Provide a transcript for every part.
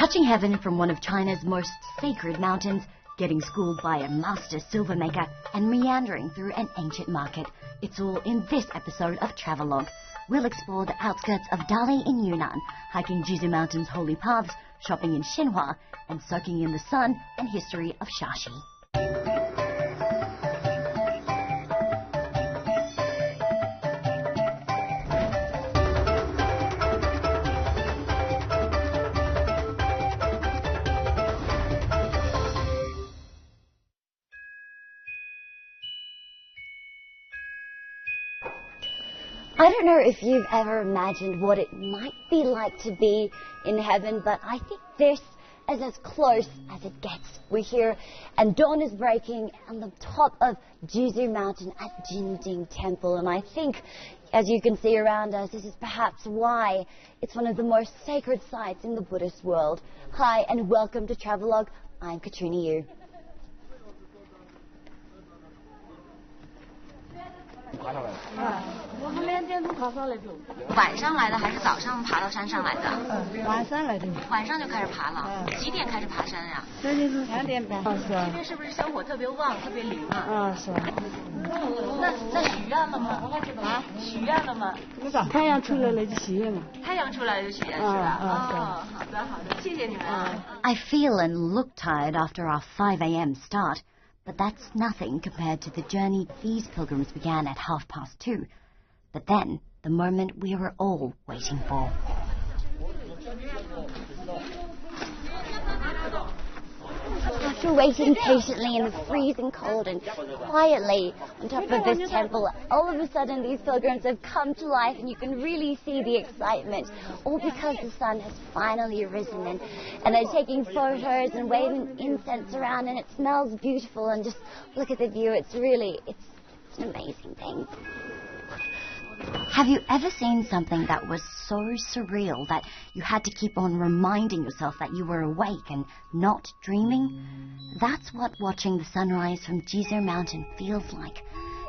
Touching heaven from one of China's most sacred mountains, getting schooled by a master silver maker, and meandering through an ancient market. It's all in this episode of Travelogue. We'll explore the outskirts of Dali in Yunnan, hiking Jizu Mountain's holy paths, shopping in Xinhua, and soaking in the sun and history of Shashi. I don't know if you've ever imagined what it might be like to be in heaven, but I think this is as close as it gets. We're here and dawn is breaking on the top of Jizu Mountain at Jingding Temple, and I think, as you can see around us, this is perhaps why it's one of the most sacred sites in the Buddhist world. Hi and welcome to Travelogue. I'm Katrina Yu. 晚上来的还是早上爬到山上来的？晚上来的。晚上就开始爬了。几点开始爬山呀？这就是2点半。是啊。这边是不是香火特别旺，特别灵啊？是啊。那许愿了吗？啊？许愿了吗？太阳出来了就许愿了。太阳出来就许愿是吧？哦，好的好的，谢谢你们啊。I feel and look tired after our 5 a.m. start. But that's nothing compared to the journey these pilgrims began at 2:30. But then, the moment we were all waiting for. After waiting patiently in the freezing cold and quietly on top of this temple, all of a sudden these pilgrims have come to life and you can really see the excitement, all because the sun has finally risen and they're taking photos and waving incense around and it smells beautiful, and just look at the view, it's an amazing thing. Have you ever seen something that was so surreal that you had to keep on reminding yourself that you were awake and not dreaming? That's what watching the sunrise from Jizu Mountain feels like,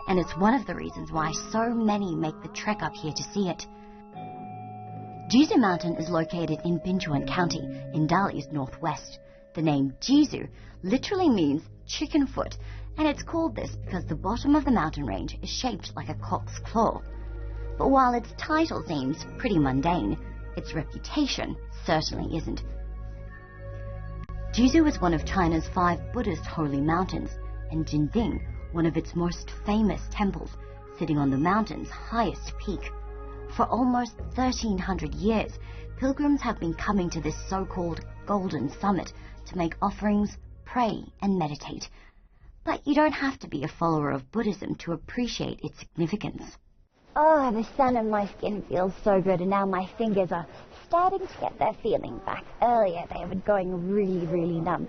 and it's one of the reasons why so many make the trek up here to see it. Jizu Mountain is located in Binchuan County, in Dali's northwest. The name Jizu literally means chicken foot, and it's called this because the bottom of the mountain range is shaped like a cock's claw. But while its title seems pretty mundane, its reputation certainly isn't. Jizu is one of China's 5 Buddhist holy mountains, and Jingding, one of its most famous temples, sitting on the mountain's highest peak. For almost 1,300 years, pilgrims have been coming to this so-called golden summit to make offerings, pray, and meditate. But you don't have to be a follower of Buddhism to appreciate its significance. Oh, the sun on my skin feels so good, and now my fingers are starting to get their feeling back. Earlier, they were going really, really numb.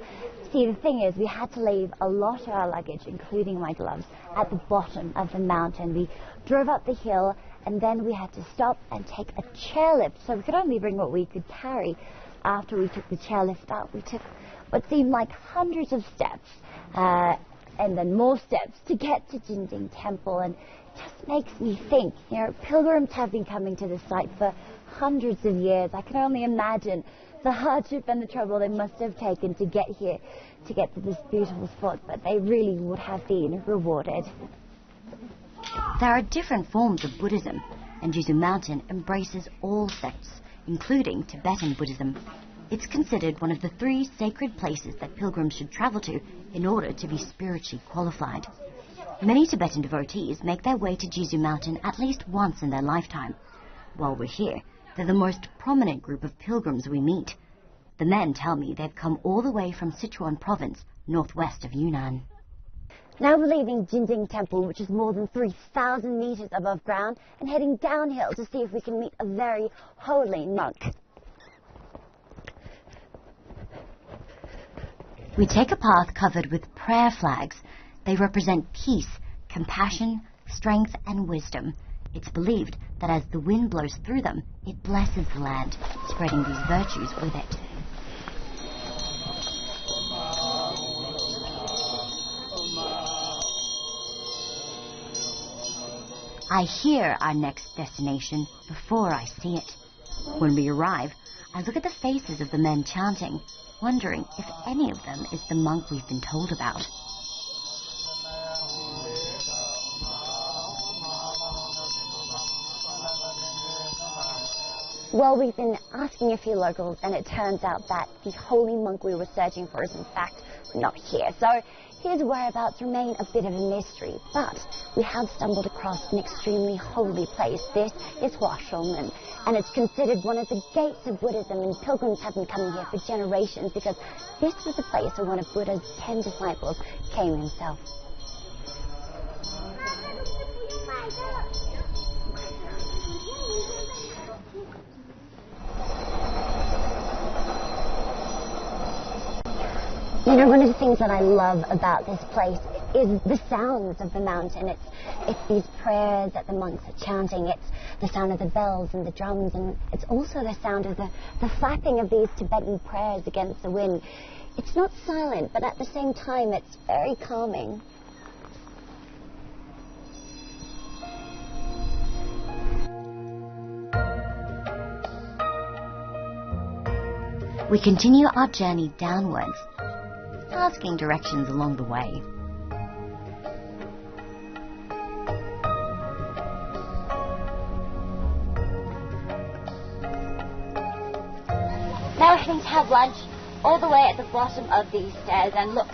See, the thing is, we had to leave a lot of our luggage, including my gloves, at the bottom of the mountain. We drove up the hill, and then we had to stop and take a chairlift, so we could only bring what we could carry. After we took the chairlift up, we took what seemed like hundreds of steps, and then more steps to get to Jingding Temple, and just makes me think, pilgrims have been coming to this site for hundreds of years. I can only imagine the hardship and the trouble they must have taken to get here, to get to this beautiful spot, but they really would have been rewarded. There are different forms of Buddhism, and Jizu Mountain embraces all sects, including Tibetan Buddhism. It's considered one of the 3 sacred places that pilgrims should travel to in order to be spiritually qualified. Many Tibetan devotees make their way to Jizu Mountain at least once in their lifetime. While we're here, they're the most prominent group of pilgrims we meet. The men tell me they've come all the way from Sichuan province, northwest of Yunnan. Now we're leaving Jingding Temple, which is more than 3,000 meters above ground, and heading downhill to see if we can meet a very holy monk. We take a path covered with prayer flags. They represent peace, compassion, strength, and wisdom. It's believed that as the wind blows through them, it blesses the land, spreading these virtues with it. I hear our next destination before I see it. When we arrive, I look at the faces of the men chanting, wondering if any of them is the monk we've been told about. Well, we've been asking a few locals, and it turns out that the holy monk we were searching for is in fact not here. So his whereabouts remain a bit of a mystery, but we have stumbled across an extremely holy place. This is Huasheng, and it's considered one of the gates of Buddhism, and pilgrims have been coming here for generations because this was the place where one of Buddha's 10 disciples came himself. You know, one of the things that I love about this place is the sounds of the mountain. It's these prayers that the monks are chanting. It's the sound of the bells and the drums, and it's also the sound of the flapping of these Tibetan prayers against the wind. It's not silent, but at the same time, it's very calming. We continue our journey downwards, asking directions along the way. Now we're heading to have lunch all the way at the bottom of these stairs, and look,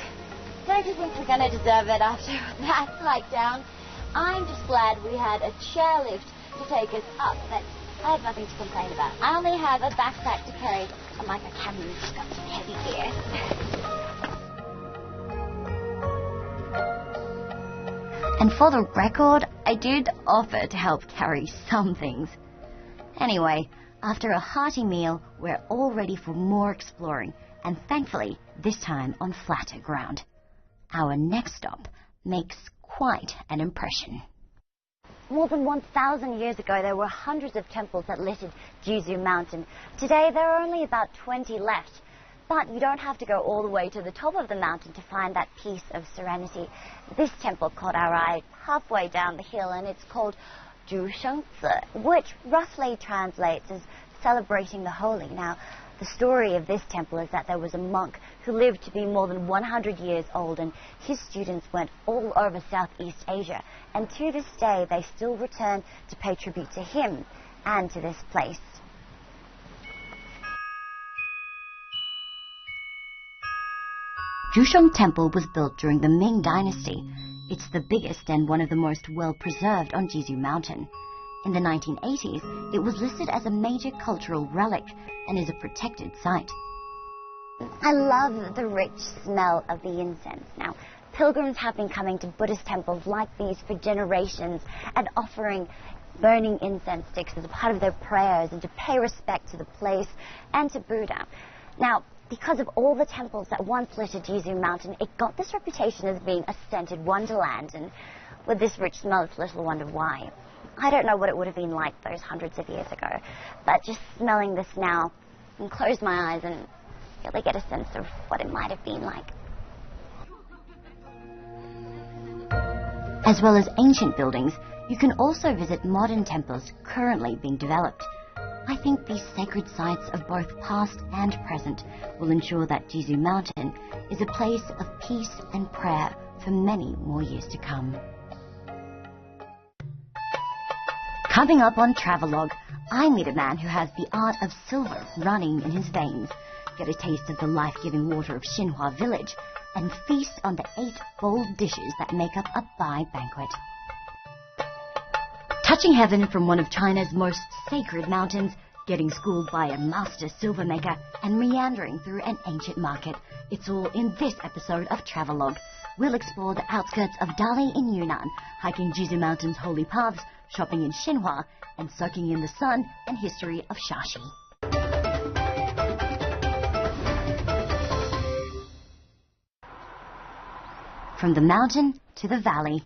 don't you think we're going to deserve it after that hike down? I'm just glad we had a chairlift to take us up, but I have nothing to complain about. I only have a backpack to carry, unlike a cabin which has got some heavy gear. And for the record, I did offer to help carry some things. Anyway, after a hearty meal, we're all ready for more exploring, and thankfully, this time on flatter ground. Our next stop makes quite an impression. More than 1,000 years ago, there were hundreds of temples that littered Jizu Mountain. Today, there are only about 20 left. But you don't have to go all the way to the top of the mountain to find that peace of serenity. This temple caught our eye halfway down the hill, and it's called Zhushengzi, which roughly translates as celebrating the holy. Now, the story of this temple is that there was a monk who lived to be more than 100 years old, and his students went all over Southeast Asia. And to this day, they still return to pay tribute to him and to this place. Zhusheng Temple was built during the Ming Dynasty. It's the biggest and one of the most well-preserved on Jizu Mountain. In the 1980s, it was listed as a major cultural relic and is a protected site. I love the rich smell of the incense. Now, pilgrims have been coming to Buddhist temples like these for generations and offering burning incense sticks as a part of their prayers and to pay respect to the place and to Buddha. Now, because of all the temples that once littered Jizu Mountain, it got this reputation as being a scented wonderland, and with this rich smell, it's little wonder why. I don't know what it would have been like those hundreds of years ago, but just smelling this now, I can close my eyes and really get a sense of what it might have been like. As well as ancient buildings, you can also visit modern temples currently being developed. I think these sacred sites of both past and present will ensure that Jizu Mountain is a place of peace and prayer for many more years to come. Coming up on Travelogue, I meet a man who has the art of silver running in his veins, get a taste of the life-giving water of Xinhua Village, and feast on the 8 bold dishes that make up a Bai banquet. Touching heaven from one of China's most sacred mountains, getting schooled by a master silver maker, and meandering through an ancient market. It's all in this episode of Travelogue. We'll explore the outskirts of Dali in Yunnan, hiking Jizu Mountain's holy paths, shopping in Xinhua, and soaking in the sun and history of Shashi. From the mountain to the valley,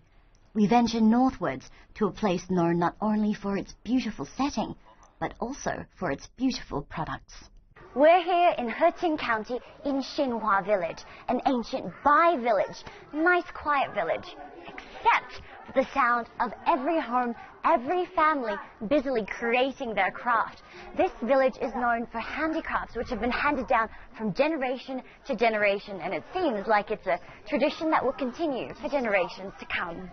we venture northwards to a place known not only for its beautiful setting, but also for its beautiful products. We're here in Heqing County in Xinhua Village, an ancient Bai village. Nice quiet village, except for the sound of every home, every family busily creating their craft. This village is known for handicrafts which have been handed down from generation to generation, and it seems like it's a tradition that will continue for generations to come.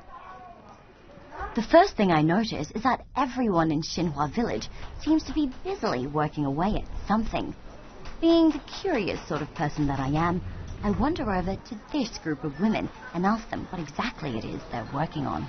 The first thing I notice is that everyone in Xinhua village seems to be busily working away at something. Being the curious sort of person that I am, I wander over to this group of women and ask them what exactly it is they're working on.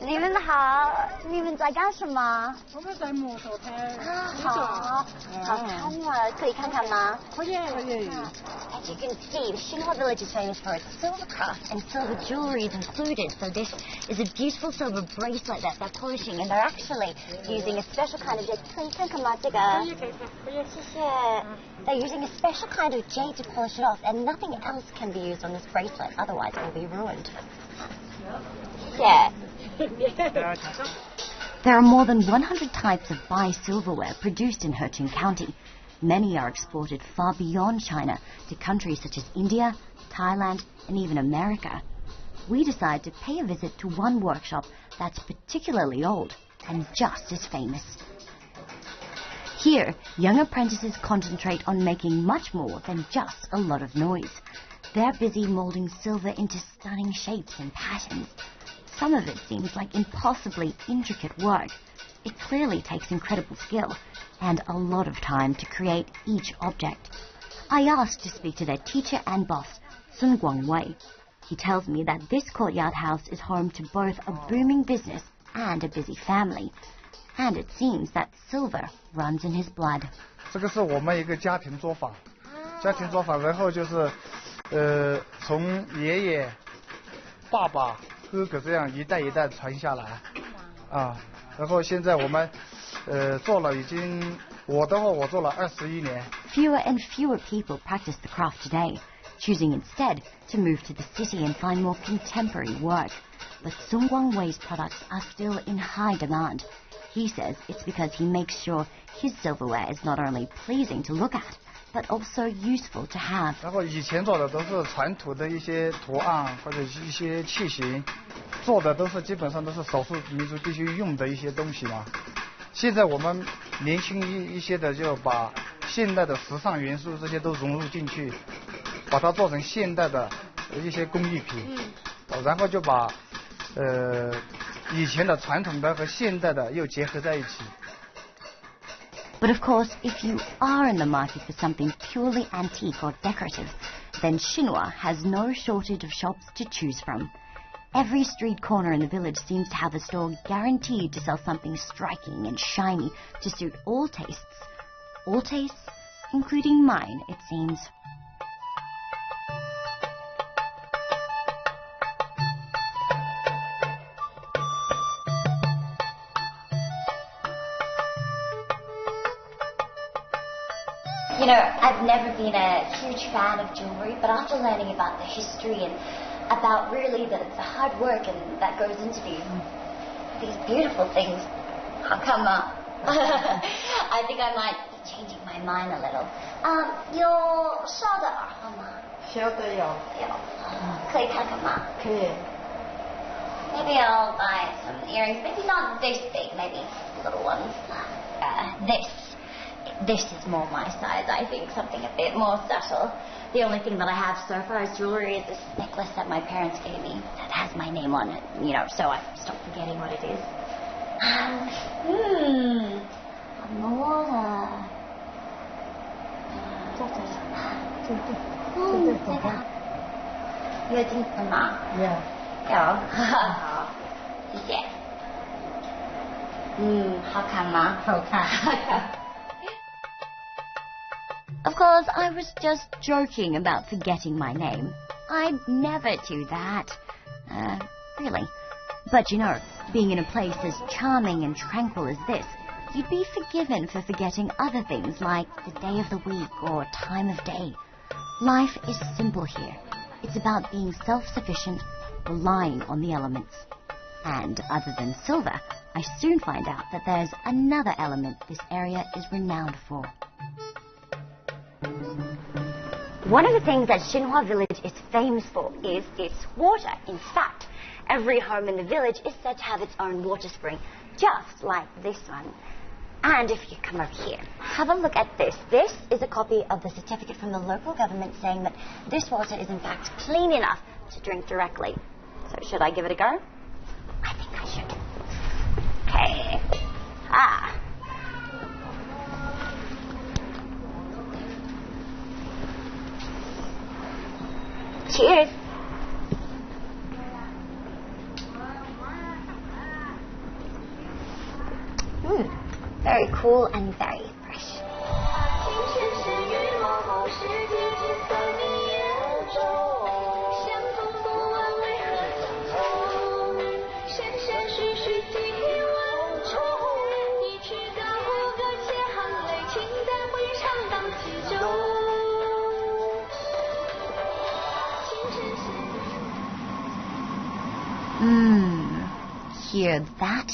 你们好，你们在干什么？我们在木头台。好，好看啊，可以看看吗？可以。 As you can see, the Xinhua village is famous for its silver craft and silver jewelry is included. So this is a beautiful silver bracelet that they're polishing, and they're actually using a special kind of jade. 可以看看吗？这个。谢谢。They're using a special kind of jade to polish it off, and nothing else can be used on this bracelet, otherwise it will be ruined. 谢谢。 There are more than 100 types of Bai silverware produced in Hecheng County. Many are exported far beyond China to countries such as India, Thailand, and even America. We decide to pay a visit to one workshop that's particularly old and just as famous. Here, young apprentices concentrate on making much more than just a lot of noise. They're busy molding silver into stunning shapes and patterns. Some of it seems like impossibly intricate work. It clearly takes incredible skill and a lot of time to create each object. I asked to speak to their teacher and boss, Sun Guangwei. He tells me that this courtyard house is home to both a booming business and a busy family. And it seems that silver runs in his blood. 这个是我们一个家庭作坊，然后就是从爷爷、爸爸、哥哥这样一代一代传下来啊，然后现在我们做了已经我做了21年。 Fewer and fewer people practice the craft today, choosing instead to move to the city and find more contemporary work. But Sun Guangwei's products are still in high demand. He says it's because he makes sure his silverware is not only pleasing to look at, but also useful to have. 然后以前做的都是传统的一些图案或者一些器型，做的都是基本上都是少数民族必须用的一些东西嘛。现在我们年轻一些的就把现代的时尚元素这些都融入进去，把它做成现代的一些工艺品，然后就把以前的传统的和现代的又结合在一起。 But of course, if you are in the market for something purely antique or decorative, then Xinhua has no shortage of shops to choose from. Every street corner in the village seems to have a store guaranteed to sell something striking and shiny to suit all tastes. All tastes, including mine, it seems. You know, I've never been a huge fan of jewelry, but after learning about the history and about really the hard work and that goes into these beautiful things, I think I might be changing my mind a little. 有烧的耳环吗？晓得有。可以看看吗？可以。 Maybe I'll buy some earrings. Maybe not this big. Maybe little ones. This is more my size, I think, something a bit more subtle. The only thing that I have so far as jewelry is this necklace that my parents gave me that has my name on it, you know, so I stopped forgetting what it is. 很多的。在哪？有镜子吗？有。好，谢谢。好看吗？好看。 Of course, I was just joking about forgetting my name. I'd never do that. Really. But you know, being in a place as charming and tranquil as this, you'd be forgiven for forgetting other things like the day of the week or time of day. Life is simple here. It's about being self-sufficient, relying on the elements. And other than silver, I soon find out that there's another element this area is renowned for. One of the things that Xinhua village is famous for is its water. In fact, Every home in the village is said to have its own water spring, just like this one. And if you come over here, have a look at this. This is a copy of the certificate from the local government saying that this water is in fact clean enough to drink directly. So should I give it a go? I think I should. Okay. Cheers. Very cool and very fresh. Hear that?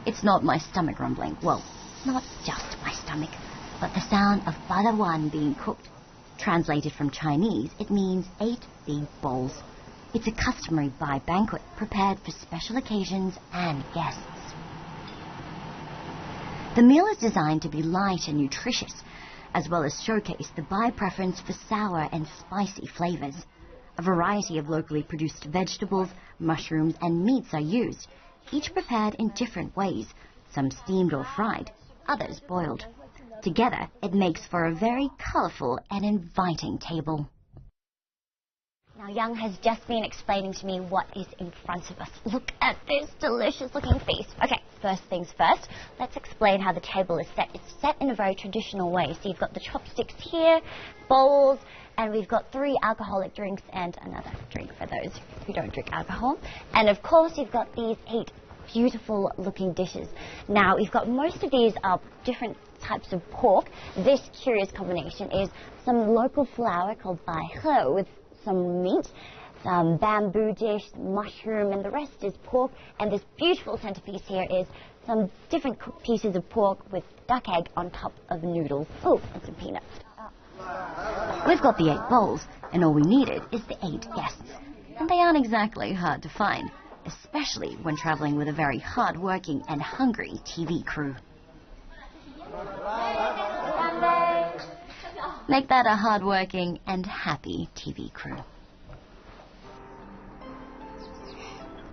It's not my stomach rumbling. Well, not just my stomach, but the sound of badawan being cooked. Translated from Chinese, it means 8 big bowls. It's a customary Bai banquet prepared for special occasions and guests. The meal is designed to be light and nutritious, as well as showcase the Bai preference for sour and spicy flavors. A variety of locally produced vegetables, mushrooms, and meats are used, each prepared in different ways, some steamed or fried, others boiled. Together, it makes for a very colourful and inviting table. Now, Young has just been explaining to me what is in front of us. Look at this delicious-looking feast. Okay, first things first, let's explain how the table is set. It's set in a very traditional way. So you've got the chopsticks here, bowls, and we've got 3 alcoholic drinks and another drink for those who don't drink alcohol. And, of course, you've got these 8 beautiful-looking dishes. Now, we've got most of these are different types of pork. This curious combination is some local flour called bai he with some meat, some bamboo dish, mushroom, and the rest is pork. And this beautiful centerpiece here is some different pieces of pork with duck egg on top of noodles. Oh, and some peanuts. We've got the 8 bowls, and all we needed is the 8 guests. And they aren't exactly hard to find, especially when travelling with a very hard-working and hungry TV crew. Make that a hard-working and happy TV crew.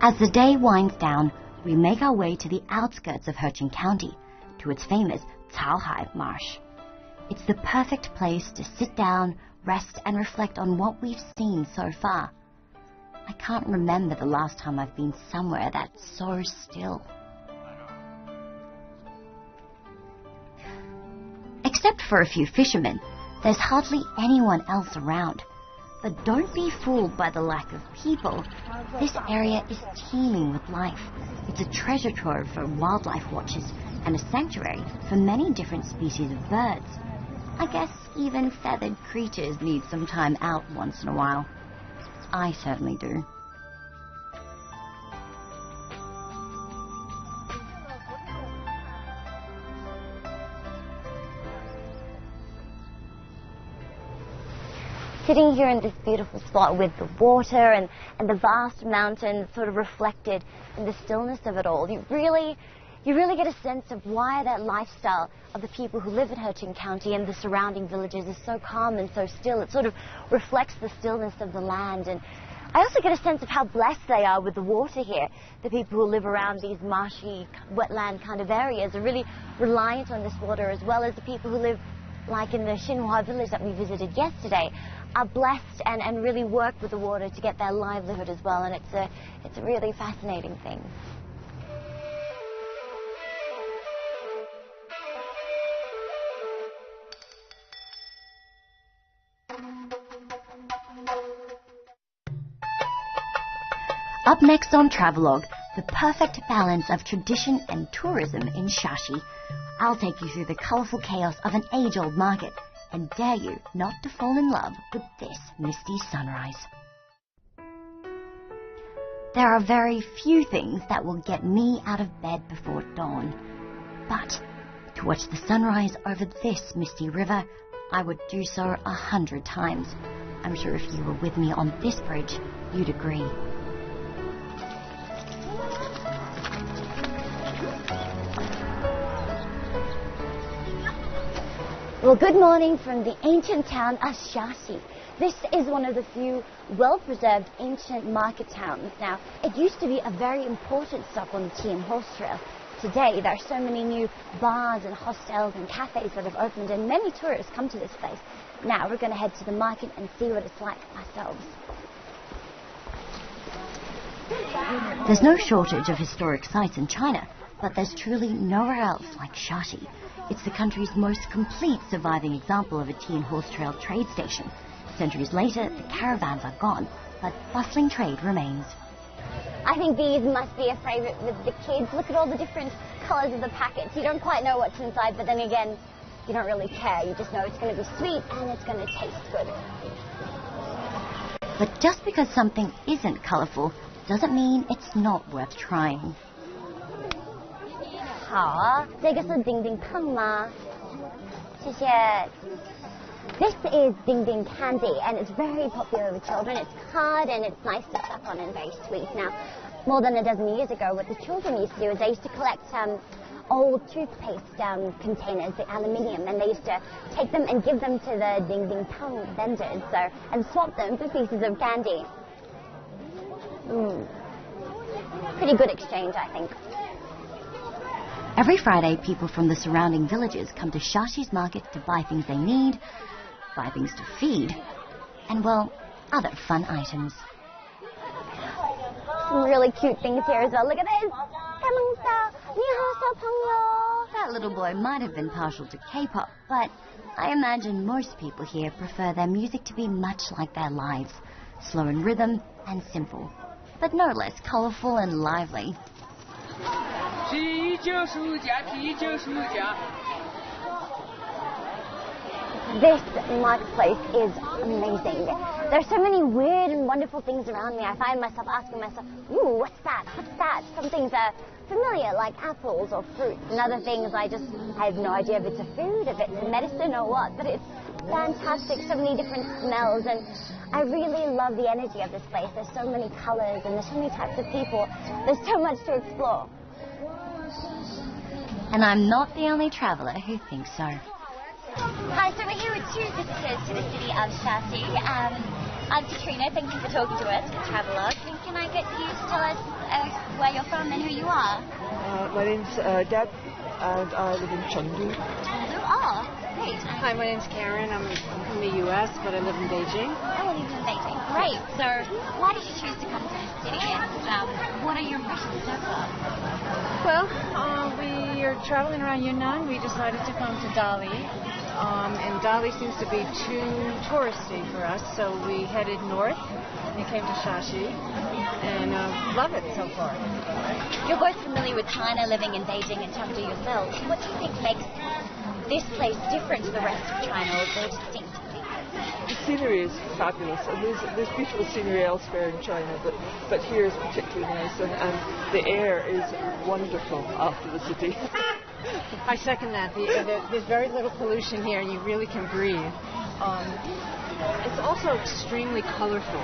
As the day winds down, we make our way to the outskirts of He County, to its famous Caohai Marsh. It's the perfect place to sit down, rest, and reflect on what we've seen so far. I can't remember the last time I've been somewhere that's so still. Except for a few fishermen, there's hardly anyone else around. But don't be fooled by the lack of people. This area is teeming with life. It's a treasure trove for wildlife watchers and a sanctuary for many different species of birds. I guess even feathered creatures need some time out once in a while. I certainly do. Sitting here in this beautiful spot with the water and the vast mountains sort of reflected in the stillness of it all, you really get a sense of why that lifestyle of the people who live in He County and the surrounding villages is so calm and so still. It sort of reflects the stillness of the land. And I also get a sense of how blessed they are with the water here. The people who live around these marshy, wetland kind of areas are really reliant on this water, as well as the people who live, like in the Xinhua village that we visited yesterday, are blessed and really work with the water to get their livelihood as well. And it's a really fascinating thing. Up next on Travelogue, the perfect balance of tradition and tourism in Shashi. I'll take you through the colourful chaos of an age-old market and dare you not to fall in love with this misty sunrise. There are very few things that will get me out of bed before dawn, but to watch the sunrise over this misty river, I would do so 100 times. I'm sure if you were with me on this bridge, you'd agree. Well, good morning from the ancient town of Shaxi. This is one of the few well-preserved ancient market towns. Now, it used to be a very important stop on the tea and horse trail. Today, there are so many new bars and hostels and cafes that have opened, and many tourists come to this place. Now, we're going to head to the market and see what it's like ourselves. There's no shortage of historic sites in China, but there's truly nowhere else like Shaxi. It's the country's most complete surviving example of a tea and horse trail trade station. Centuries later, the caravans are gone, but bustling trade remains. I think these must be a favorite with the kids. Look at all the different colors of the packets. You don't quite know what's inside, but then again, you don't really care. You just know it's going to be sweet and it's going to taste good. But just because something isn't colorful doesn't mean it's not worth trying. 好啊，这个是叮叮糖吗？谢谢。This is ding ding candy, and it's very popular with children. It's hard and it's nice to suck on and very sweet. Now, more than a dozen years ago, what the children used to do is they used to collect old toothpaste containers, the aluminium, and they used to take them and give them to the ding ding tang vendors, and swap them for pieces of candy. Pretty good exchange, I think. Every Friday, people from the surrounding villages come to Shaxi's market to buy things they need, buy things to feed, and, well, other fun items. Some really cute things here as well. Look at this. That little boy might have been partial to K-pop, but I imagine most people here prefer their music to be much like their lives, slow in rhythm and simple, but no less colorful and lively. This marketplace is amazing. There's so many weird and wonderful things around me. I find myself asking myself, ooh, what's that? What's that? Some things are familiar, like apples or fruits, and other things I have no idea if it's a food, if it's a medicine or what, but it's fantastic, so many different smells, and I really love the energy of this place. There's so many colors and there's so many types of people. There's so much to explore. And I'm not the only traveller who thinks so. Hi, so we're here with two visitors to the city of Shaxi. I'm Katrina, thank you for talking to us for TRAVELOGUE. And can I get you to tell us where you're from and who you are? My name's Deb, and I live in Chengdu. Oh, great. Hi, my name's Karen. I'm from the U.S., but I live in Beijing. Oh, you live in Beijing. Great. So why did you choose to come to this city, and what are your impressions so far? Well, we are traveling around Yunnan. We decided to come to Dali, and Dali seems to be too touristy for us, so we headed north and came to Shaxi, and love it so far. You're both familiar with China, living in Beijing and Chengdu yourselves. What do you think makes this place different to the rest of China, or so distinct? The scenery is fabulous, and there's beautiful scenery elsewhere in China, but here is particularly nice, and the air is wonderful after the city. I second that. There's very little pollution here, and you really can breathe. It's also extremely colorful,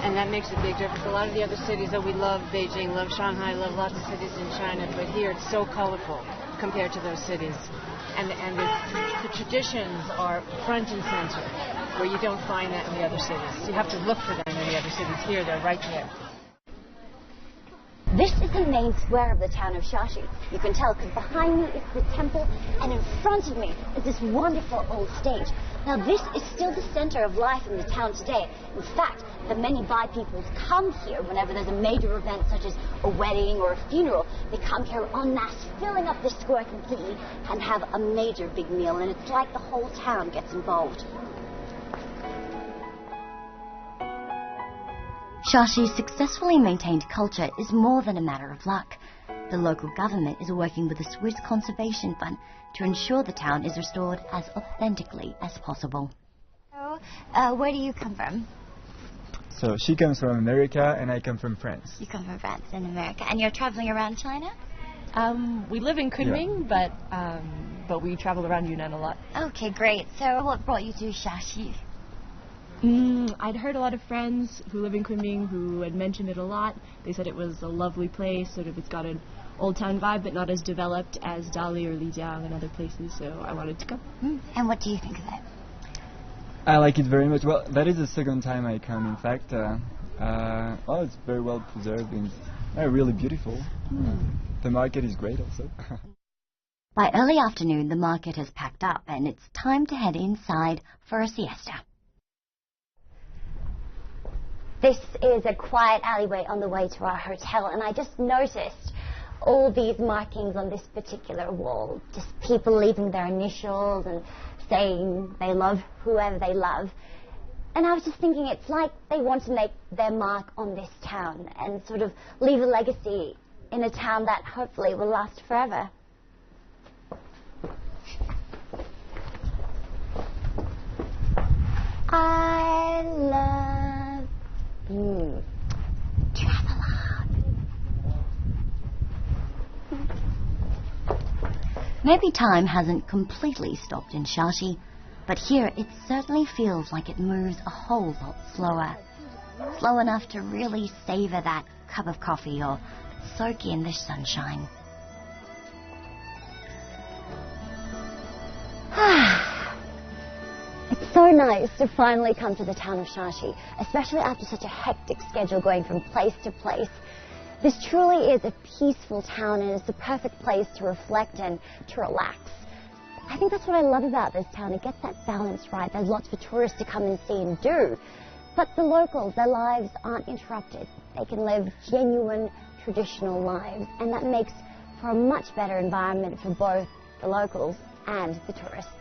and that makes a big difference. A lot of the other cities that we love, Beijing, love Shanghai, love lots of cities in China, but here it's so colorful compared to those cities. And the traditions are front and center, where you don't find that in the other cities. You have to look for them in the other cities. Here, they're right there. This is the main square of the town of Shaxi. You can tell because behind me is the temple, and in front of me is this wonderful old stage. Now, this is still the center of life in the town today. In fact, the many Bai peoples come here whenever there's a major event such as a wedding or a funeral. They come here en masse, filling up the square completely, and have a major big meal, and it's like the whole town gets involved. Shaxi's successfully maintained culture is more than a matter of luck. The local government is working with the Swiss Conservation Fund to ensure the town is restored as authentically as possible. So, where do you come from? So she comes from America and I come from France. You come from France and America, and you're traveling around China? We live in Kunming, but we travel around Yunnan a lot. Okay, great. So what brought you to Shaxi? I'd heard a lot of friends who live in Kunming who had mentioned it a lot. They said it was a lovely place, sort of it's got an old town vibe, but not as developed as Dali or Lijiang and other places, so I wanted to come. And what do you think of it? I like it very much. Well, that is the second time I come, in fact. Well, it's very well preserved and really beautiful. The market is great also. By early afternoon, the market has packed up and it's time to head inside for a siesta. This is a quiet alleyway on the way to our hotel, and I just noticed all these markings on this particular wall. Just people leaving their initials and saying they love whoever they love. And I was just thinking, it's like they want to make their mark on this town and sort of leave a legacy in a town that hopefully will last forever. I love you. Travelogue. Maybe time hasn't completely stopped in Shashi, but here it certainly feels like it moves a whole lot slower. Slow enough to really savor that cup of coffee or soak in the sunshine. It's so nice to finally come to the town of Shashi, especially after such a hectic schedule going from place to place. This truly is a peaceful town, and it's the perfect place to reflect and to relax. I think that's what I love about this town. It gets that balance right. There's lots for tourists to come and see and do. But the locals, their lives aren't interrupted. They can live genuine, traditional lives, and that makes for a much better environment for both the locals and the tourists.